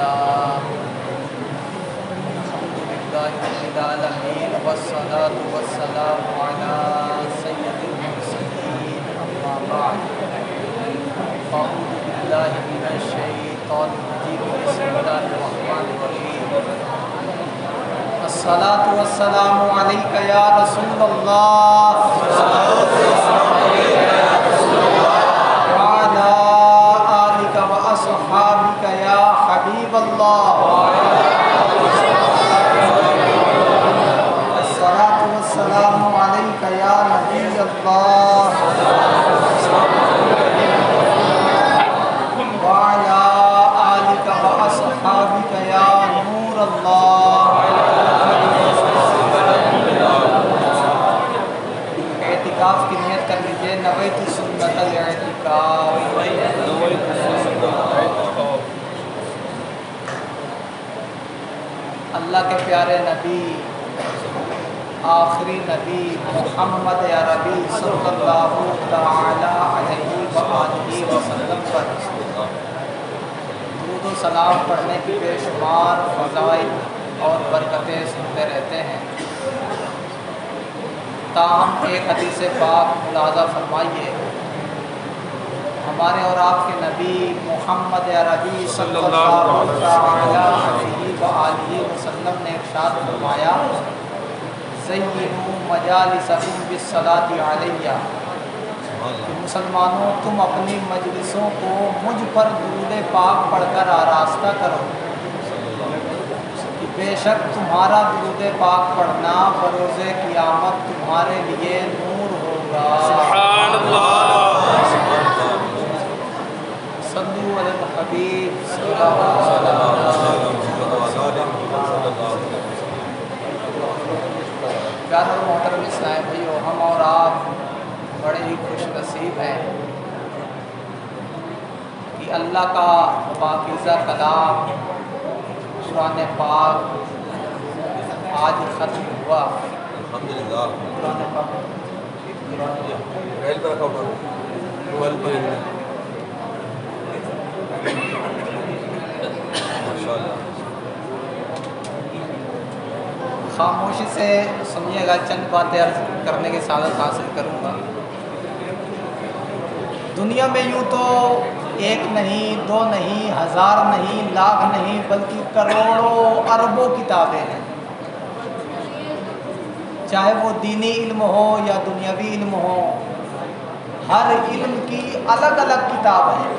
لله الحمد لله رب العالمين والصلاة والسلام على سيد المرسلين أما بعد أعوذ بالله من الشيطان الرجيم بسم الله الرحمن الرحيم الصلاة والسلام عليك يا رسول الله وعلى آلك وأصحابك يا حبيب الله الصلاة والسلام عليك يا نبي الله وعلى آلك وأصحابك يا نور الله اعتکاف کی نیت کر لیجیے نویت سنت الاعتکاف اللہ کے پیارے نبی آخری نبی محمد عربی صلی اللہ تعالی علیہ وآلہ وسلم پر درود و سلام پڑھنے کی بے شمار فضائل اور برکتیں سنتے رہتے ہیں، تاہم ایک حدیث پاک ملاحظہ فرمائیے۔ ہمارے اور آپ کے نبی محمد عربی صلی اللہ تعالی علیہ وآلہ وسلم نے ارشاد فرمایا، زینوا مجالسکم بالصلاۃ علیہ، کہ مسلمانوں تم اپنی مجلسوں کو مجھ پر درود پاک پڑھ کر آراستہ کرو، کہ بے شک تمہارا درود پاک پڑھنا بروز قیامت تمہارے لیے نور ہوگا۔ سبحان اللہ، صلو علی الحبیب صلی اللہ علیہ وسلم۔ پیارے اور محترم اسلام بھائیو، ہم اور آپ بڑے ہی خوش نصیب ہیں کہ اللہ کا پاکیزہ کلام قرآن پاک آج ختم ہوا۔ الحمدللہ قرآن پاک خاموشی سے سنیے گا، چند باتیں عرض کرنے کی سعادت حاصل کروں گا۔ دنیا میں یوں تو ایک نہیں، دو نہیں، ہزار نہیں، لاکھ نہیں، بلکہ کروڑوں اربوں کتابیں ہیں، چاہے وہ دینی علم ہو یا دنیاوی علم ہو، ہر علم کی الگ الگ کتاب ہے۔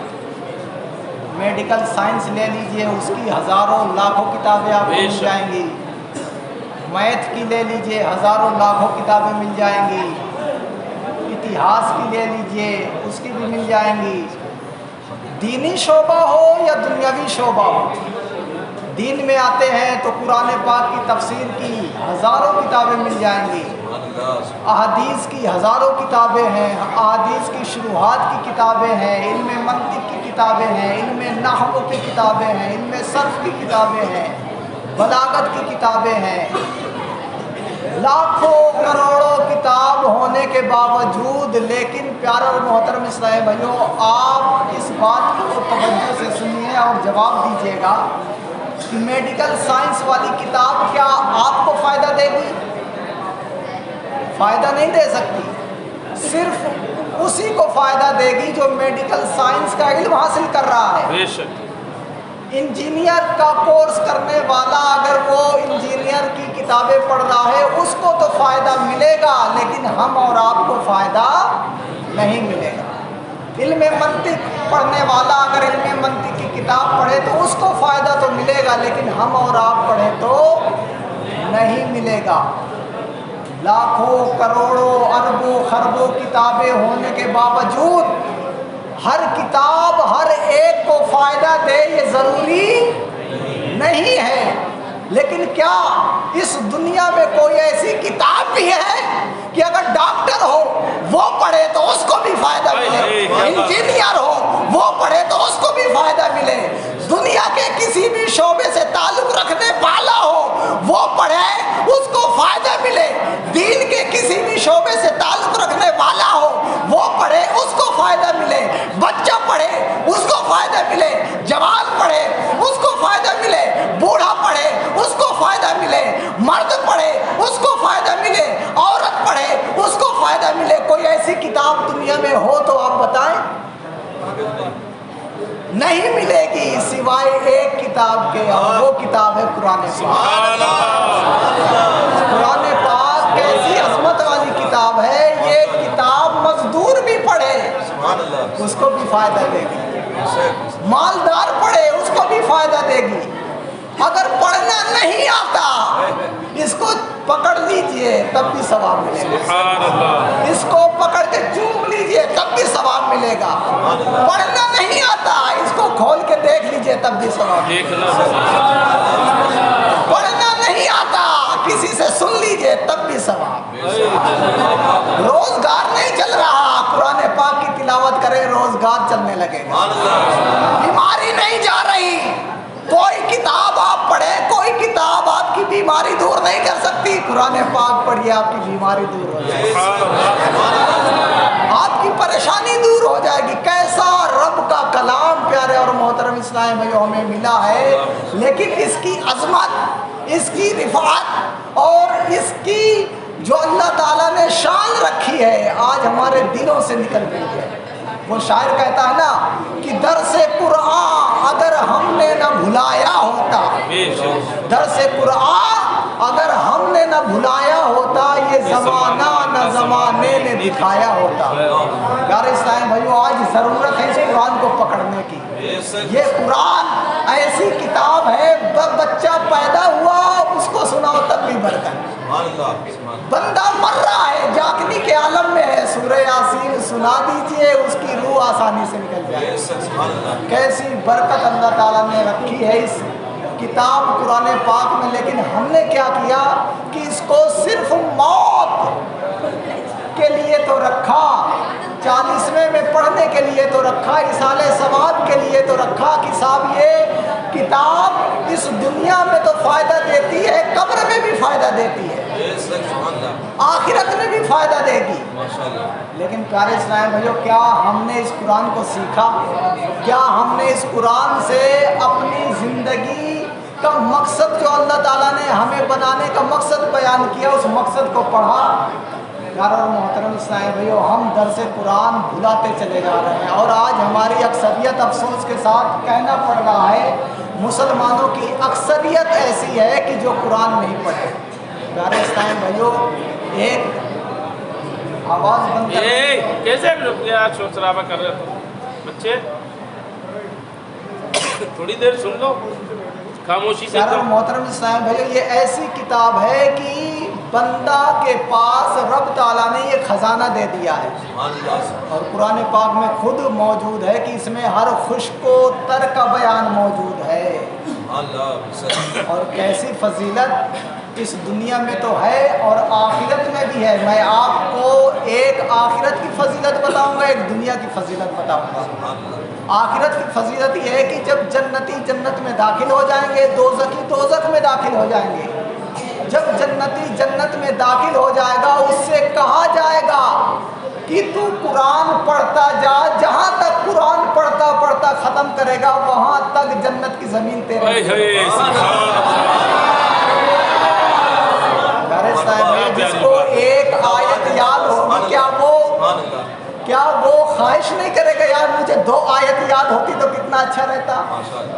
میڈیکل سائنس لے لیجئے، اس کی ہزاروں لاکھوں کتابیں آپ کو مل جائیں گی۔ میتھ کی لے لیجئے، ہزاروں لاکھوں کتابیں مل جائیں گی۔ اتہاس کی لے لیجئے، اس کی بھی مل جائیں گی۔ دینی شعبہ ہو یا دنیاوی شعبہ ہو، دین میں آتے ہیں تو قرآن پاک کی تفسیر کی ہزاروں کتابیں مل جائیں گی، احادیث کی ہزاروں کتابیں ہیں، احادیث کی شروحات کی کتابیں ہیں، علم منطق کی کتابیں ہیں، علم نحو کی کتابیں ہیں، علم صرف کی کتابیں ہیں، بلاغت کی کتابیں ہیں۔ لاکھوں کروڑوں کتاب ہونے کے باوجود لیکن پیارے اور محترم اسلامی بھائیوں، آپ اس بات کو توجہ سے سنیے اور جواب دیجیے گا کہ میڈیکل سائنس والی کتاب کیا آپ کو فائدہ دے گی؟ فائدہ نہیں دے سکتی، صرف اسی کو فائدہ دے گی جو میڈیکل سائنس کا علم حاصل کر رہا ہے۔ بے شک انجینئر کا کورس کرنے والا اگر وہ انجینئر کی کتابیں پڑھ رہا ہے اس کو تو فائدہ ملے گا، لیکن ہم اور آپ کو فائدہ نہیں ملے گا۔ علم منطق پڑھنے والا اگر علم منطق کی کتاب پڑھے تو اس کو فائدہ تو ملے گا، لیکن ہم اور آپ پڑھیں تو نہیں ملے گا۔ لاکھوں کروڑوں اربوں خربوں کتابیں ہونے کے باوجود ہر کتاب ہر ایک کو فائدہ دے یہ ضروری نہیں ہے، لیکن کیا اس دنیا میں کوئی ایسی کتاب بھی ہے کہ اگر ڈاکٹر ہو وہ پڑھے تو اس کو بھی فائدہ ملے، انجینئر ہو وہ پڑھے تو اس کو بھی فائدہ ملے، دنیا کے کسی بھی شعبے سے تعلق رکھنے والا ہو وہ پڑھے اس کو فائدہ ملے، دین کے کسی بھی شعبے سے تعلق رکھنے والا ہو وہ پڑھے اس کو فائدہ ملے، بچہ پڑھے اس کو فائدہ ملے، جوان پڑھے اس کو فائدہ مرد پڑھے اس کو فائدہ ملے، عورت پڑھے اس کو فائدہ ملے۔ کوئی ایسی کتاب دنیا میں ہو تو آپ بتائیں؟ نہیں ملے گی سوائے ایک کتاب کے، اور وہ کتاب ہے قرآن پاک۔ قرآن پاک کیسی عظمت والی کتاب ہے، یہ کتاب مزدور بھی پڑھے اس کو بھی فائدہ دے گی، مالدار پڑھے اس کو بھی فائدہ دے گی۔ اگر پڑھنا نہیں آتا اس کو پکڑ لیجئے تب بھی ثواب ملے گا، اس کو پکڑ کے چوم لیجئے تب بھی ثواب ملے گا۔ پڑھنا نہیں آتا اس کو کھول کے دیکھ لیجئے تب بھی ثواب ملے گا۔ پڑھنا نہیں آتا کسی سے سن لیجئے تب بھی ثواب۔ روزگار نہیں چل رہا، قرآن پاک کی تلاوت کرے روزگار چلنے لگے گا۔ بیماری نہیں جا رہی، کوئی کتاب آپ پڑھیں، کوئی کتاب آپ کی بیماری دور نہیں کر سکتی، قرآن پاک پڑھیے آپ کی بیماری دور ہو جائے گی، آپ کی پریشانی دور ہو جائے گی۔ کیسا رب کا کلام پیارے اور محترم اسلام بھائیوں ہمیں ملا ہے، لیکن اس کی عظمت، اس کی رفعت اور اس کی جو اللہ تعالیٰ نے شان رکھی ہے آج ہمارے دلوں سے نکل گئی ہے۔ وہ شاعر کہتا ہے نا کہ درس قرآن اگر ہم نے نہ بھلایا ہوتا، درس قرآن اگر ہم نے نہ بھلایا ہوتا، یہ زمانہ نہ زمانے نے دکھایا ہوتا۔ پیارے اسلام بھائیو آج ضرورت ہے اس قرآن کو پکڑنے کی۔ یہ قرآن ایسی کتاب ہے، بچہ پیدا ہوا اس کو سناؤ تب بھی برکت۔ بندہ مر رہا ہے جاگنی کے عالم میں ہے، سورہ یاسین سنا دیجئے اس کی روح آسانی سے نکل جائے۔ کیسی برکت اللہ تعالیٰ نے رکھی ہے اس کتاب قرآن پاک میں، لیکن ہم نے کیا کیا کہ اس کو صرف موت کے لیے تو رکھا، 40ویں میں پڑھنے کے لیے تو رکھا، اصال ثواب کے لیے تو رکھا کہ صاحب یہ کتاب اس دنیا میں تو فائدہ دیتی ہے، قبر میں بھی فائدہ دیتی ہے، آخرت میں بھی فائدہ دے گی۔ لیکن پیارے اسلام بھائیو کیا ہم نے اس قرآن کو سیکھا؟ کیا ہم نے اس قرآن سے اپنی زندگی کا مقصد جو اللہ تعالیٰ نے ہمیں بنانے کا مقصد بیان کیا اس مقصد کو پڑھا؟ پیارے اور محترم اسلام بھائیو ہم درس قرآن بھلاتے چلے جا رہے ہیں، اور آج ہماری اکثریت افسوس کے ساتھ کہنا پڑ رہا ہے مسلمانوں کی اکثریت ایسی ہے کہ جو قرآن نہیں پڑھے۔ پیارے اسلام بھائیو ایک آواز بند کر کیسے شور شرابہ کر رہے ہو بچے، تھوڑی دیر سن لو خاموشی سے۔ پیارے اور محترم اسلام بھائیو یہ ایسی کتاب ہے کہ بندہ کے پاس رب تعالیٰ نے یہ خزانہ دے دیا ہے، اور قرآن پاک میں خود موجود ہے کہ اس میں ہر خشک و تر کا بیان موجود ہے، اور کیسی فضیلت اس دنیا میں تو ہے اور آخرت میں بھی ہے۔ میں آپ کو ایک آخرت کی فضیلت بتاؤں گا، ایک دنیا کی فضیلت بتاؤں گا۔ آخرت کی فضیلت یہ ہے کہ جب جنتی جنت میں داخل ہو جائیں گے، دوزخی دوزخ میں داخل ہو جائیں گے، جب جنتی جنت میں داخل ہو جائے گا اس سے کہا جائے گا کہ تو قرآن پڑھتا جا، جہاں تک قرآن پڑھتا پڑھتا ختم کرے گا وہاں تک جنت کی زمین تیرے۔ جس کو ایک آیت یاد ہوگی کیا وہ خواہش نہیں کرے گا یار مجھے 2 آیت یاد ہوتی تو کتنا اچھا رہتا؟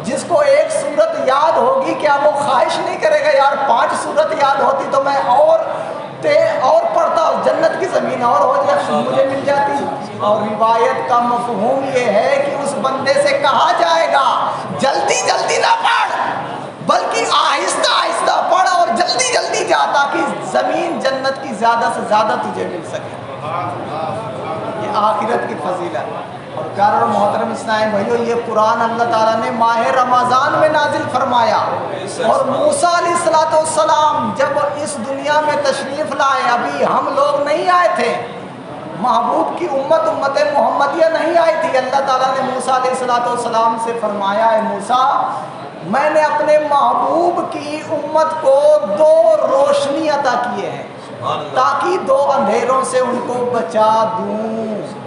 جس کو ایک سورت یاد ہوگی کیا وہ خواہش نہیں کرے گا یار 5 سورت یاد ہوتی تو میں اور پڑھتا، جنت کی زمین اور ہو جائے مجھے مل جاتی؟ اور روایت کا مفہوم یہ ہے کہ اس بندے سے کہا جائے گا جلدی جلدی نہ پڑھ بلکہ آہستہ آہستہ پڑھ اور جلدی جلدی جا تاکہ زمین جنت کی زیادہ سے زیادہ تجھے مل سکے۔ یہ آخرت کی فضیلت۔ اور پیارے اور محترم اسلام بھائیو یہ قرآن اللہ تعالیٰ نے ماہ رمضان میں نازل فرمایا، اور موسیٰ علیہ السلام جب اس دنیا میں تشریف لائے، ابھی ہم لوگ نہیں آئے تھے، محبوب کی امت محمدیہ نہیں آئی تھی، اللہ تعالیٰ نے موسیٰ علیہ السلام سے فرمایا ہے موسیٰ میں نے اپنے محبوب کی امت کو 2 روشنی عطا کیے ہیں تاکہ 2 اندھیروں سے ان کو بچا دوں۔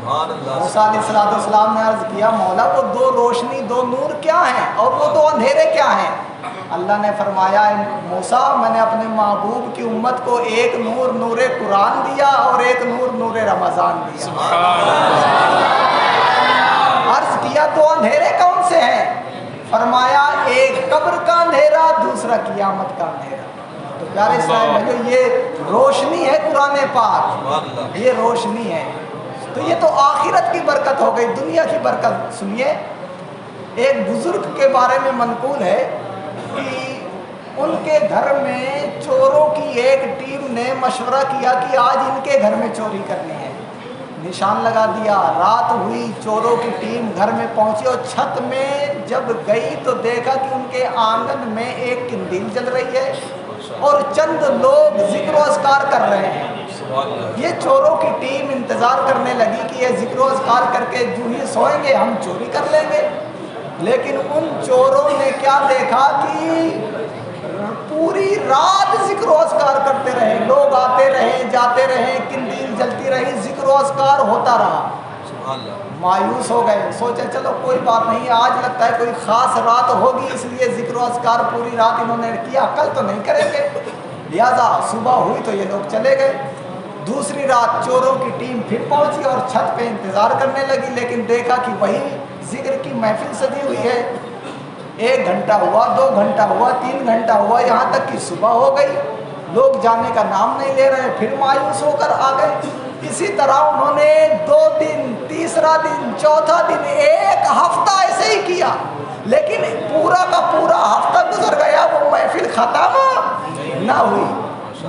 موسیٰ علیہ السلام نے عرض کیا مولا وہ دو روشنی دو نور کیا ہیں اور وہ دو اندھیرے کیا ہیں؟ اللہ نے فرمایا موسیٰ میں نے اپنے محبوب کی امت کو ایک نور نور قرآن دیا اور ایک نور نور رمضان دیا۔ عرض کیا تو اندھیرے کون سے ہیں؟ فرمایا ایک قبر کا اندھیرا دوسرا قیامت کا اندھیرا۔ تو پیارے اسلام یہ روشنی ہے قرآن پاک، یہ روشنی ہے۔ تو یہ تو آخرت کی برکت ہو گئی، دنیا کی برکت سنیے۔ ایک بزرگ کے بارے میں منقول ہے کہ ان کے گھر میں چوروں کی ایک ٹیم نے مشورہ کیا کہ آج ان کے گھر میں چوری کرنی ہے، نشان لگا دیا۔ رات ہوئی، چوروں کی ٹیم گھر میں پہنچی اور چھت میں جب گئی تو دیکھا کہ ان کے آنگن میں ایک قندیل جل رہی ہے اور چند لوگ ذکر و اذکار کر رہے ہیں۔ یہ چوروں کی ٹیم انتظار کرنے لگی کہ یہ ذکر و اذکار کر کے جو ہی سوئیں گے ہم چوری کر لیں گے، لیکن ان چوروں نے کیا دیکھا کہ پوری رات ذکر و اذکار کرتے رہے، لوگ آتے رہے جاتے رہے، قندیل جلتی رہی، ذکر و اذکار ہوتا رہا۔ مایوس ہو گئے، سوچے چلو کوئی بات نہیں، آج لگتا ہے کوئی خاص رات ہوگی اس لیے ذکر و اذکار پوری رات انہوں نے کیا، کل تو نہیں کریں گے، لہذا صبح ہوئی تو یہ لوگ چلے گئے۔ دوسری رات چوروں کی ٹیم پھر پہنچی اور چھت پہ انتظار کرنے لگی، لیکن دیکھا کہ وہی ذکر کی محفل سجی ہوئی ہے۔ 1 گھنٹہ ہوا، 2 گھنٹہ ہوا، 3 گھنٹہ ہوا، یہاں تک کہ صبح ہو گئی، لوگ جانے کا نام نہیں لے رہے، پھر مایوس ہو کر آ گئے۔ اسی طرح انہوں نے 2 دن، تیسرا دن، چوتھا دن، 1 ہفتہ ایسے ہی کیا، لیکن پورا کا پورا ہفتہ گزر گیا، وہ محفل ختم نہ ہوئی۔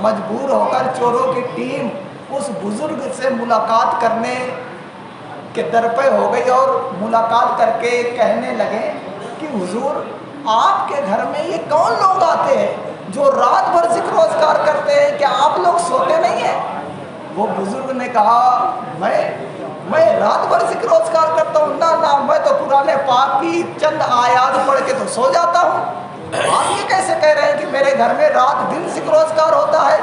مجبور ہو کر چوروں کی ٹیم اس بزرگ سے ملاقات کرنے کے در پہ ہو گئی اور ملاقات کر کے کہنے لگے کہ حضور آپ کے گھر میں یہ کون لوگ آتے ہیں جو رات بھر ذکر و اذکار کرتے ہیں، کیا آپ لوگ سوتے نہیں ہیں؟ وہ بزرگ نے کہا میں رات بھر ذکر و اذکار کرتا ہوں، نہ میں تو قرآن پاک کی چند آیات پڑھ کے تو سو جاتا ہوں، آپ یہ کیسے کہہ رہے ہیں کہ میرے گھر میں رات دن ذکر و اذکار ہوتا ہے؟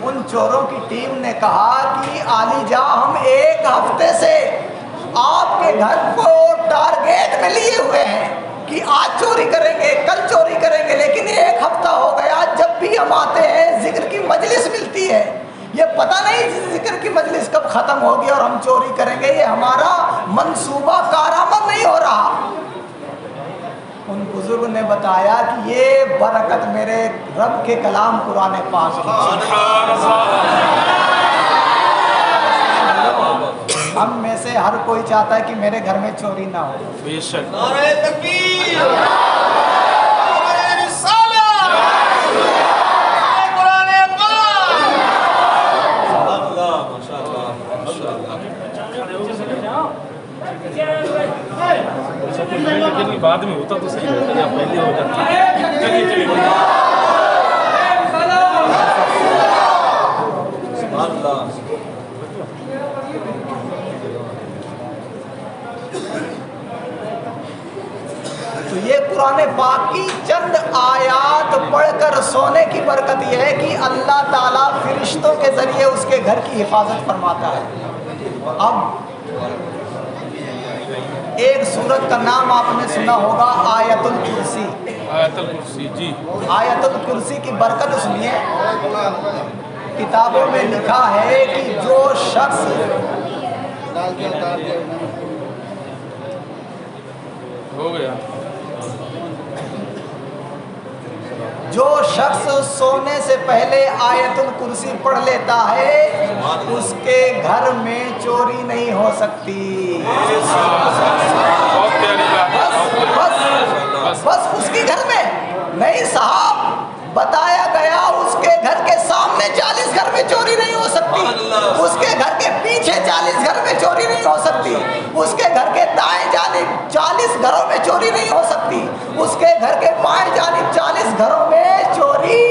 ان چوروں کی ٹیم نے کہا کہ عالی جاں ہم 1 ہفتے سے آپ کے گھر کو ٹارگیٹ میں لیے ہوئے ہیں کہ آج چوری کریں گے، کل چوری کریں گے، لیکن 1 ہفتہ ہو گیا، جب بھی ہم آتے ہیں ذکر کی مجلس ملتی ہے، یہ پتہ نہیں ذکر کی مجلس کب ختم ہوگی اور ہم چوری کریں گے، یہ ہمارا منصوبہ کارآمد نہیں ہو رہا۔ ان بزرگ نے بتایا کہ یہ برکت میرے رب کے کلام قرآن پاک کی۔ ہم میں سے ہر کوئی چاہتا ہے کہ میرے گھر میں چوری نہ ہو۔ بے شک۔ نعرہ تکبیر، نعرہ رسالت، قرآن پاک۔ ماشاءاللہ ماشاءاللہ۔ لیکن بعد میں ہوتا تو صحیح ہوتا یا پہلے ہو جاتا۔ چلیے تو یہ قرآن پاک کی چند آیات پڑھ کر سونے کی برکت یہ ہے کہ اللہ تعالیٰ فرشتوں کے ذریعے اس کے گھر کی حفاظت فرماتا ہے۔ اب ایک سورت کا نام آپ نے سنا ہوگا، آیت الکرسی۔ آیت الکرسی، جی۔ آیت الکرسی کی برکت سنیے۔ کتابوں میں لکھا ہے کہ جو شخص ہو گیا، جو شخص سونے سے پہلے آیت الکرسی پڑھ لیتا ہے اس کے گھر میں چوری نہیں ہو سکتی۔ بہت پیاری بات ہے۔ بس اس کے گھر میں نہیں صاحب، بتایا گیا اس کے گھر کے سامنے 40 گھر میں چوری نہیں ہو سکتی، اس کے گھر کے پیچھے 40 گھر میں چوری نہیں ہو سکتی، اس کے گھر کے دائیں جانب 40 گھروں میں چوری نہیں ہو سکتی، اس کے گھر کے بائیں جانب 40 گھروں میں چوری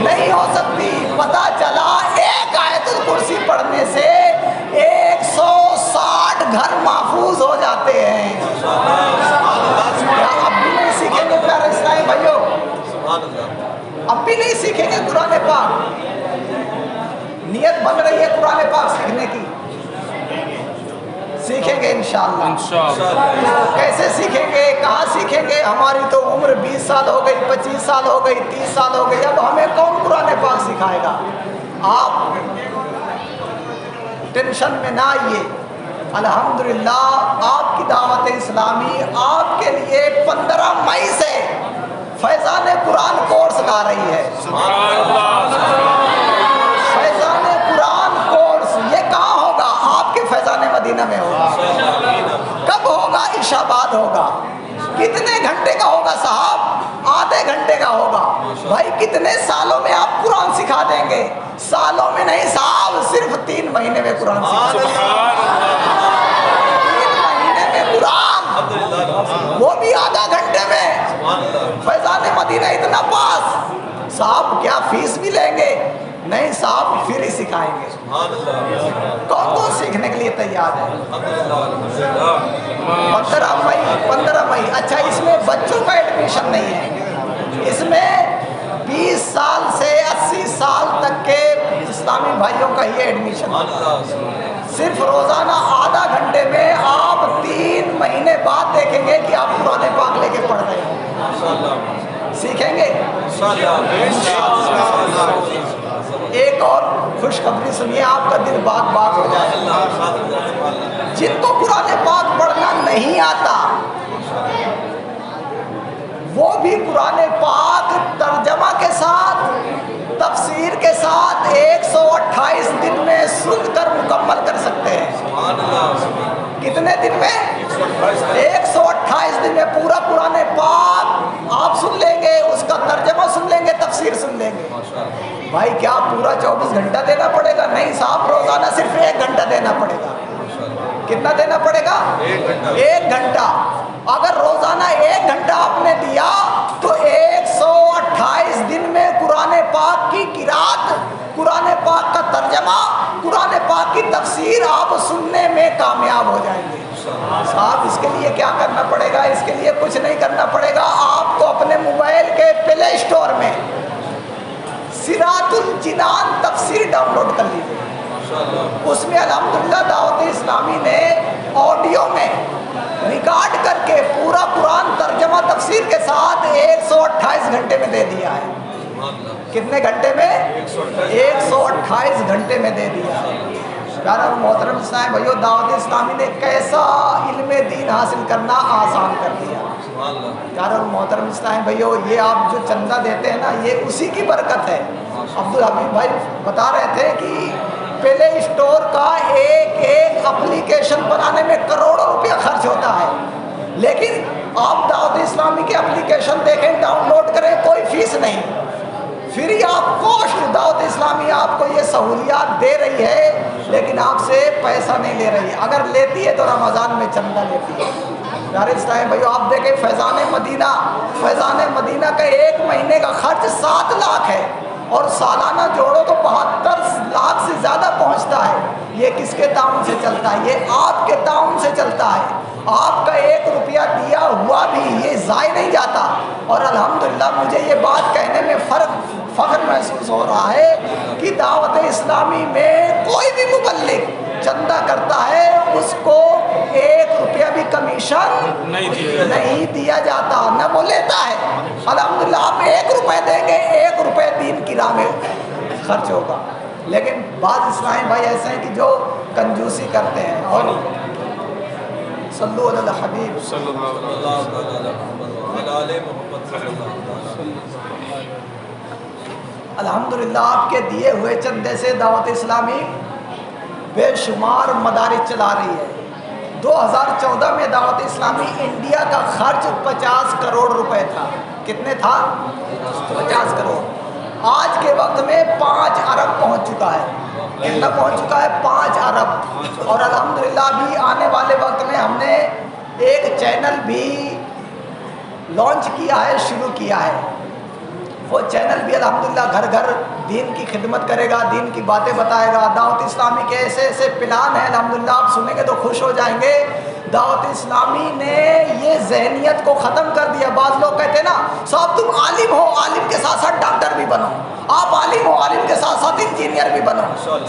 نہیں ہو سکتی۔ پتہ چلا ایک آیت الکرسی پڑھنے سے 160 گھر محفوظ ہو جاتے ہیں۔ کیا اب بھی نہیں سیکھیں گے پیارے اسلامی بھائیوں؟ اب بھی نہیں سیکھیں گے قرآن پاک؟ نیت بن رہی ہے قرآن پاک سیکھنے کی، سیکھیں گے انشاءاللہ۔ انشاءاللہ۔ تو کیسے سیکھیں گے، کہاں سیکھیں گے؟ ہماری تو عمر 20 سال ہو گئی، 25 سال ہو گئی، 30 سال ہو گئی، اب ہمیں کون قرآن پاک سکھائے گا؟ آپ ٹینشن میں نہ آئیے، الحمدللہ آپ کی دعوت اسلامی آپ کے لیے 15 مئی سے فیضان قرآن کورس لا رہی ہے۔ فیضان قرآن کورس یہ کہاں ہوگا؟ آپ کے فیضان مدینہ میں ہوگا۔ کب ہوگا؟ عشاء بعد ہوگا۔ کتنے گھنٹے کا ہوگا صاحب؟ آدھے گھنٹے کا ہوگا۔ بھائی کتنے سالوں میں آپ قرآن سکھا دیں گے؟ سالوں میں نہیں صاحب، صرف 3 مہینے میں قرآن سکھا دیں گے۔ 3 مہینے میں قرآن، وہ بھی آدھا گھنٹے میں۔ فیضان مدینہ اتنا پاس، صاحب کیا فیس بھی لیں گے؟ نہیں صاحب، پھر ہی سکھائیں گے۔ کون کون سیکھنے کے لیے تیار ہے؟ 15 مئی۔ اچھا، اس میں بچوں کا ایڈمیشن نہیں ہے، اس میں 20 سال سے 80 سال تک کے اسلامی بھائیوں کا ہی ایڈمیشن ہے۔ صرف روزانہ آدھا گھنٹے میں آپ 3 مہینے بعد دیکھیں گے کہ آپ قرآن پاک لے کے پڑھ رہے ہیں۔ سیکھیں گے؟ ایک اور خوشخبری سنیے، آپ کا دل باغ باغ ہو جائے۔ جن کو قرآن پاک پڑھنا نہیں آتا وہ بھی قرآن پاک ترجمہ کے ساتھ، تفسیر کے ساتھ 128 دن میں سن کر مکمل کر سکتے ہیں۔ کتنے دن میں؟ 128 دن میں پورا قرآن پاک آپ سن لیں گے، اس کا ترجمہ سن لیں گے، تفسیر سن لیں گے۔ بھائی کیا پورا 24 گھنٹہ دینا پڑے گا؟ نہیں صاحب، روزانہ صرف 1 گھنٹہ دینا پڑے گا۔ کتنا دینا پڑے گا؟ 1 گھنٹہ۔ اگر روزانہ 1 گھنٹہ آپ نے دیا تو 128 دن میں قرآن پاک کی قرات، قرآن پاک کا ترجمہ، قرآن پاک کی تفسیر آپ سننے میں کامیاب ہو جائیں گے۔ صاحب اس کے لیے کیا کرنا پڑے گا؟ اس کے لیے کچھ نہیں کرنا پڑے گا، آپ کو اپنے موبائل کے پلے اسٹور میں صراط الجنان تفسیر ڈاؤن لوڈ کر لیجیے۔ اس میں الحمدللہ دعوت اسلامی نے آڈیو میں ریکارڈ کر کے پورا قرآن ترجمہ تفسیر کے ساتھ 128 گھنٹے میں دے دیا ہے۔ کتنے گھنٹے میں؟ 128 گھنٹے میں دے دیا ہے۔ پیارا محترم اسلام بھائیو، دعوت اسلامی نے کیسا علم دین حاصل کرنا آسان کر دیا۔ پیارا محترم اسلام بھائیو، یہ آپ جو چندہ دیتے ہیں نا، یہ اسی کی برکت ہے۔ عبدالحمید بھائی بتا رہے تھے کہ پلے اسٹور کا ایک اپلیکیشن بنانے میں کروڑوں روپیہ خرچ ہوتا ہے، لیکن آپ دعوت اسلامی کے اپلیکیشن دیکھیں، ڈاؤن لوڈ کریں، کوئی فیس نہیں، فری آف کاسٹ دعوت اسلامی آپ کو یہ سہولیات دے رہی ہے، لیکن آپ سے پیسہ نہیں لے رہی ہے۔ اگر لیتی ہے تو رمضان میں چندہ لیتی ہے۔ پیارے اسلام بھائیو، آپ دیکھیں فیضان مدینہ، فیضان مدینہ کا 1 مہینے کا خرچ 7 لاکھ ہے، اور سالانہ جوڑو تو 72 لاکھ سے زیادہ پہنچتا ہے۔ یہ کس کے تعاون سے چلتا ہے؟ یہ آپ کے تعاون سے چلتا ہے۔ آپ کا 1 روپیہ دیا ہوا بھی یہ ضائع نہیں جاتا، اور الحمدللہ مجھے یہ بات کہنے میں فخر محسوس ہو رہا ہے کہ دعوت اسلامی میں کوئی بھی مبلغ چندہ کرتا ہے اس کو 1 روپیہ بھی کمیشن نہیں دیا جاتا، نہ وہ لیتا ہے۔ الحمدللہ آپ 1 روپے دیں گے، 1 روپے دین کی راہ میں خرچ ہوگا۔ لیکن بعض اسلامی بھائی ایسے ہیں کہ جو کنجوسی کرتے ہیں، اور صلو علی الحبیب صلی اللہ علیہ وسلم۔ الحمدللہ آپ کے دیے ہوئے چندے سے دعوت اسلامی بے شمار مدارس چلا رہی ہے۔ 2014 میں دعوت اسلامی انڈیا کا خرچ 50 کروڑ روپے تھا۔ کتنے تھا؟ 50 کروڑ۔ آج کے وقت میں 5 ارب پہنچ چکا ہے۔ کتنا پہنچ چکا ہے؟ 5 ارب۔ اور الحمدللہ ابھی آنے والے وقت میں ہم نے ایک چینل بھی لانچ کیا ہے، شروع کیا ہے۔ وہ چینل بھی الحمدللہ گھر گھر دین کی خدمت کرے گا، دین کی باتیں بتائے گا۔ دعوت اسلامی کے ایسے ایسے پلان ہیں، الحمدللہ آپ سنیں گے تو خوش ہو جائیں گے۔ دعوت اسلامی نے یہ ذہنیت کو ختم کر دیا۔ بعض لوگ کہتے ہیں نا صاحب تم عالم ہو، عالم کے ساتھ ساتھ ڈاکٹر بھی بنو، آپ عالم ہو، عالم کے ساتھ ساتھ انجینئر بھی بنو۔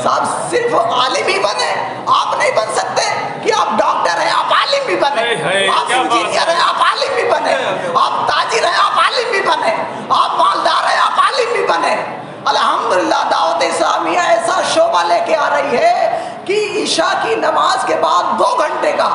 صاحب صرف عالم ہی بنے، آپ نہیں بن سکتے، کہ آپ ڈاکٹر ہیں آپ عالم بھی بنے, آپ انجینئر ہیں آپ عالم بھی بنے, آپ تاجر ہیں آپ عالم بھی بنے, آپ مالدار ہیں آپ عالم بھی بنے. الحمدللہ دعوت اسلامیہ ایسا شعبہ لے کے آ رہی ہے کہ عشاء کی نماز کے بعد 2 گھنٹے کا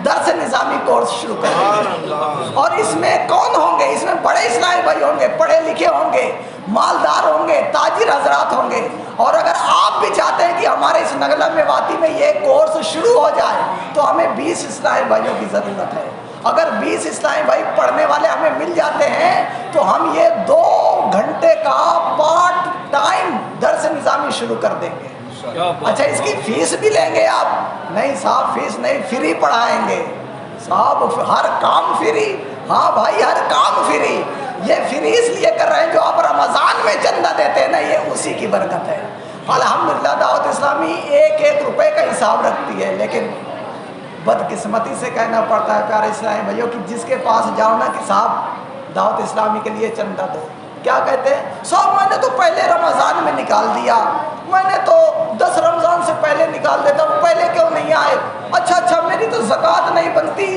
درس نظامی کورس شروع کر رہی ہے. اور اس میں کون ہوں گے؟ اس میں بڑے اسلامی بھائی ہوں گے, پڑھے لکھے ہوں گے, مالدار ہوں گے, تاجر حضرات ہوں گے. اور اگر آپ بھی چاہتے ہیں کہ ہمارے اس نگلا میواتی میں یہ کورس شروع ہو جائے تو ہمیں 20 اسلامی بھائیوں کی ضرورت ہے. اگر 20 اسلامی بھائی پڑھنے والے ہمیں مل جاتے ہیں تو ہم یہ 2 گھنٹے کا پارٹ ٹائم درس نظامی شروع کر دیں گے. اچھا اس کی فیس بھی لیں گے آپ؟ نہیں صاحب فیس نہیں, فری پڑھائیں گے صاحب, ہر کام فری. ہاں بھائی ہر کام فری. یہ فری اس لیے کر رہے ہیں جو آپ رمضان میں چندہ دیتے ہیں نا, یہ اسی کی برکت ہے. الحمدللہ دعوت اسلامی 1-1 روپے کا حساب رکھتی ہے, لیکن بدقسمتی سے کہنا پڑتا ہے پیارے اسلامی بھائیوں کہ جس کے پاس جاؤ نا کہ صاحب دعوت اسلامی کے لیے چندہ دو, کیا کہتے ہیں صاحب میں نے تو پہلے رمضان میں نکال دیا, میں نے تو 10 رمضان سے پہلے نکال دیتا ہوں, پہلے کیوں نہیں آئے؟ اچھا میری تو زکوٰۃ نہیں بنتی.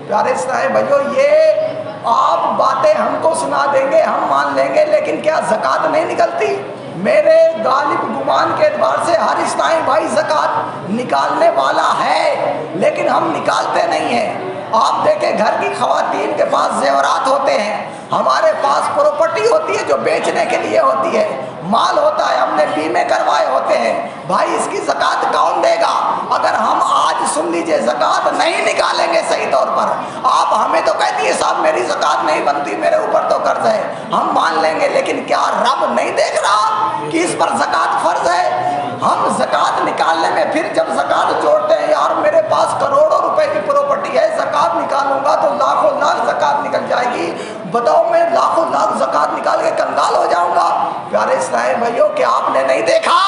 پیارے اسلامی بھائیوں یہ آپ باتیں ہم کو سنا دیں گے, ہم مان لیں گے, لیکن کیا زکوٰۃ نہیں نکلتی؟ میرے غالب گمان کے اعتبار سے ہر اسلامی بھائی زکوٰۃ نکالنے والا ہے, لیکن ہم نکالتے نہیں ہیں. آپ دیکھیں گھر کی خواتین کے پاس زیورات ہوتے ہیں, ہمارے پاس پراپرٹی ہوتی ہے جو بیچنے کے لیے ہوتی ہے, مال ہوتا ہے, ہم نے بیمے کروائے ہوتے ہیں. بھائی اس کی زکوٰۃ کون دے گا؟ اگر ہم آج سن لیجئے زکوٰۃ نہیں نکالیں گے صحیح طور پر, آپ ہمیں تو کہتی ہے صاحب میری زکوٰۃ نہیں بنتی, میرے اوپر تو قرض ہے, ہم مان لیں گے, لیکن کیا رب نہیں دیکھ رہا کہ اس پر زکوٰۃ فرض ہے؟ ہم زکوٰۃ نکالنے میں پھر جب زکوٰۃ جوڑتے ہیں, یار میرے پاس کروڑوں روپے کی پراپرٹی ہے, زکوٰۃ نکالوں گا تو لاکھوں لاکھ زکوٰۃ نکل جائے گی, بتاؤ میں لاکھوں لاکھ زکوٰۃ نکال کے کنگال ہو جاؤں گا؟ پیارے اسلامی بھائیوں کہ آپ نے نہیں دیکھا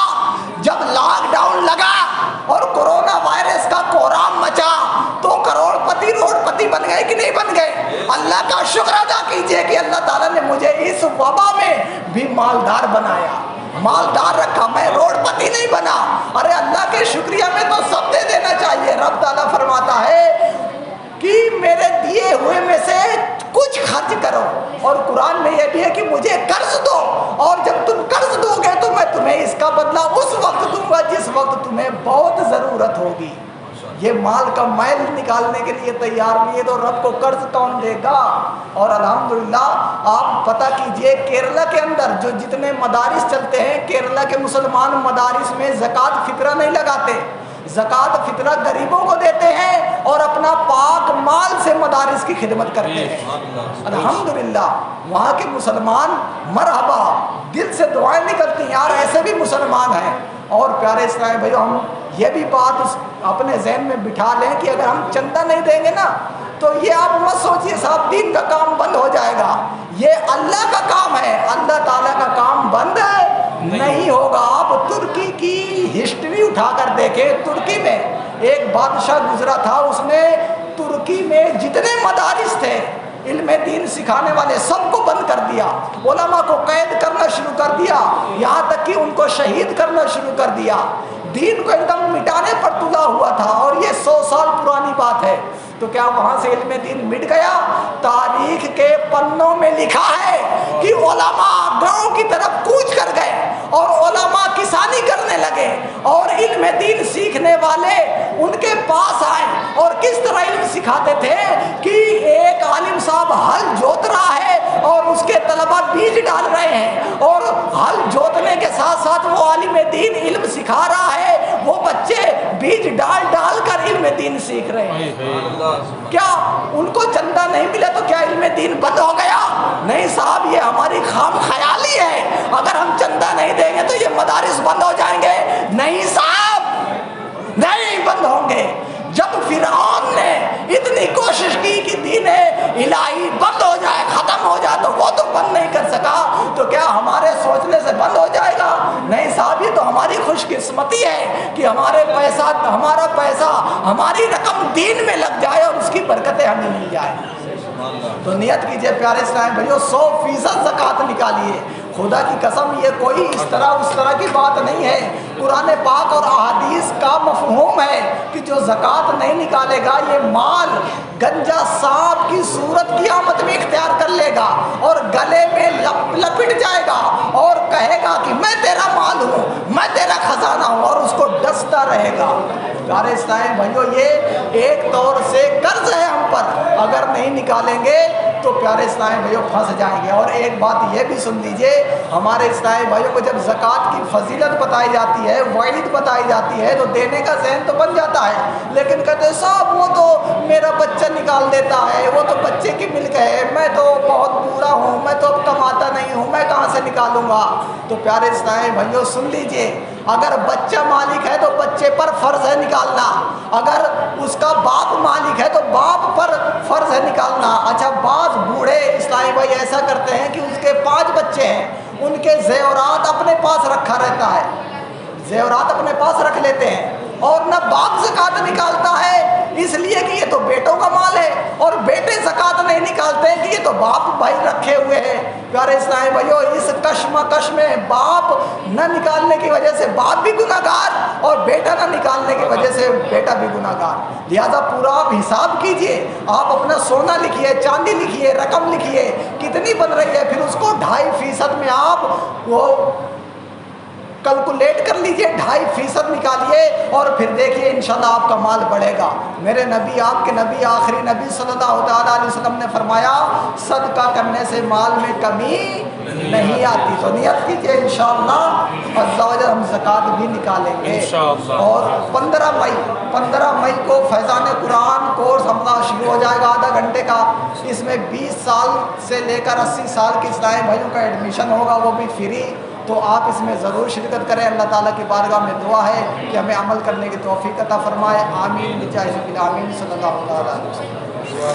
جب لاک ڈاؤن لگا اور کورونا وائرس کا کوہرام مچا تو کروڑ پتی روڑ پتی بن گئے کہ نہیں بن گئے؟ اللہ کا شکر ادا کیجئے کہ اللہ تعالیٰ نے مجھے اس وبا میں بھی مالدار بنایا, مالدار رکھا, میں روڑ پتی نہیں بنا. ارے اللہ کے شکریہ میں تو سب دے دینا چاہیے. رب تعالیٰ فرماتا ہے کہ میرے دیے ہوئے میں سے کچھ خرچ کرو, اور قرآن میں یہ بھی ہے کہ مجھے قرض دو, اور جب تم قرض دو گے تو میں تمہیں اس کا بدلہ اس وقت دوں گا جس وقت تمہیں بہت ضرورت ہوگی. یہ مال کا میل نکالنے کے لیے تیار نہیں ہے تو رب کو قرض کون دے گا؟ اور الحمدللہ آپ پتہ کیجئے کیرلا کے اندر جو جتنے مدارس چلتے ہیں, کیرلا کے مسلمان مدارس میں زکوٰۃ فطرہ نہیں لگاتے, زکوٰۃ فطرہ غریبوں کو دیتے ہیں اور اپنا پاک مال سے مدارس کی خدمت کرتے ہیں. الحمدللہ وہاں کے مسلمان مرحبا, دل سے دعائیں نکلتی ہیں, یار ایسے بھی مسلمان ہیں. اور پیارے اسلامی بھائیو ہم یہ بھی بات اپنے ذہن میں بٹھا لیں کہ اگر ہم چندہ نہیں دیں گے نا تو یہ آپ مت سوچئے صاحب دین کا کام بند ہو جائے گا. یہ اللہ کا کام ہے, اللہ تعالیٰ کا کام بند نہیں ہوگا. آپ ترکی کی ہسٹری اٹھا کر دیکھیں, ترکی میں ایک بادشاہ گزرا تھا, اس نے ترکی میں جتنے مدارس تھے علم دین سکھانے والے سب کو بند کر دیا, علماء کو قید کرنا شروع کر دیا, یہاں تک کہ ان کو شہید کرنا شروع کر دیا. دین کو ایک دم مٹانے پر تلا ہوا تھا, اور یہ 100 سال پرانی بات ہے. تو کیا وہاں سے علم دین مٹ گیا؟ تاریخ کے پنوں میں لکھا ہے کہ علماء گاؤں کی طرف کوچ کر گئے اور علماء کسانی کرنے لگے, اور علم دین سیکھنے والے ان کے پاس آئے اور کس طرح علم سکھاتے تھے کہ ایک عالم صاحب ہل جوت رہا ہے اور اس کے طلبہ بیج ڈال رہے ہیں, اور ہل جوتنے کے ساتھ ساتھ وہ عالم دین علم سکھا رہا ہے, وہ بچے بیج ڈال ڈال کر علم دین سیکھ رہے ہیں. کیا ان کو چندہ نہیں ملا تو کیا علم دین بند ہو گیا؟ نہیں صاحب, یہ ہماری خام خیالی ہے. اگر ہم چندہ نہیں دیں گے تو یہ مدارس بند ہو جائیں گے. نہیں صاحب, نہیں بند ہوں گے. جب فرعون نے اتنی کوشش کی کہ دین الہی بند ہو جائے, ختم ہو جائے, تو وہ تو بند نہیں کر سکا, تو کیا ہمارے سوچنے سے بند ہو جائے گا؟ نہیں صاحب, یہ تو ہماری خوش قسمتی ہے کہ ہمارا پیسہ ہماری رقم دین میں لگ جائے اور اس کی برکتیں ہمیں مل جائے. تو نیت کیجئے پیارے اسلام بھائیو, 100% زکوٰۃ نکالیے. خدا کی قسم یہ کوئی اس طرح کی بات نہیں ہے. قرآن پاک اور احادیث کا مفہوم ہے کہ جو زکوٰۃ نہیں نکالے گا یہ مال گنجا سانپ کی صورت قیامت میں اختیار کر لے گا اور گلے میں لپٹ جائے گا اور کہے گا کہ میں تیرا مال ہوں, میں تیرا خزانہ ہوں, اور اس کو ڈستا رہے گا. پیارے اسلام بھائیو یہ ایک طور سے قرض ہے ہم پر, اگر نہیں نکالیں گے تو پیارے اسلام بھائیو پھنس جائیں گے. اور ایک بات یہ بھی سن لیجئے, ہمارے اسلام بھائیوں کو جب زکوٰۃ کی فضیلت بتائی جاتی ہے, وعید بتائی جاتی ہے, تو دینے کا ذہن تو بن جاتا ہے, لیکن کہتے ہیں صاحب وہ تو میرا بچہ نکال دیتا ہے, وہ تو بچے کی ملک ہے, میں تو بہت بوڑھا ہوں, میں تو اب کماتا نہیں ہوں, میں کہاں سے نکالوں گا. تو پیارے اسلام بھائیوں سن لیجئے, اگر بچہ مالک ہے تو بچے پر فرض ہے نکالنا, اگر اس کا باپ مالک ہے تو باپ پر فرض ہے نکالنا. اچھا بعض بوڑھے اسلامی بھائی ایسا کرتے ہیں کہ اس کے 5 بچے ہیں, ان کے زیورات اپنے پاس رکھا رہتا ہے, زیورات اپنے پاس رکھ لیتے ہیں, اور نہ باپ زکوٰۃ نکالتا ہے اس لیے کہ یہ تو بیٹوں کا مال ہے, اور بیٹے زکوٰۃ نہیں نکالتے ہیں کہ یہ تو باپ بھائی رکھے ہوئے ہیں. پیارے اسلامی بھائیو اس کشمکش میں باپ نہ نکالنے کی وجہ سے باپ بھی گناہ گار اور بیٹا نہ نکالنے کی وجہ سے بیٹا بھی گناہ گار. لہذا پورا آپ حساب کیجئے, آپ اپنا سونا لکھیے, چاندی لکھیے, رقم لکھیے کتنی بن رہی ہے, پھر اس کو 2.5% میں آپ وہ کیلکولیٹ کر لیجئے, 2.5% نکالیے, اور پھر دیکھیے انشاءاللہ آپ کا مال بڑھے گا. میرے نبی, آپ کے نبی, آخری نبی صلی اللہ تعالیٰ علیہ وسلم نے فرمایا صدقہ کرنے سے مال میں کمی نہیں آتی. تو نیت کیجئے انشاءاللہ عز و جل ہم زکوٰۃ بھی نکالیں گے. اور 15 مئی کو فیضان قرآن کورس ہمارا شروع ہو جائے گا, آدھا گھنٹے کا. اس میں 20 سال سے لے کر 80 سال کے اسلامی بھائیوں کا ایڈمیشن ہوگا, وہ بھی فری. تو آپ اس میں ضرور شرکت کریں. اللہ تعالیٰ کی بارگاہ میں دعا ہے کہ ہمیں عمل کرنے کی توفیق عطا فرمائے. آمین بجاہ نبی آمین صلی اللہ علیہ وسلم.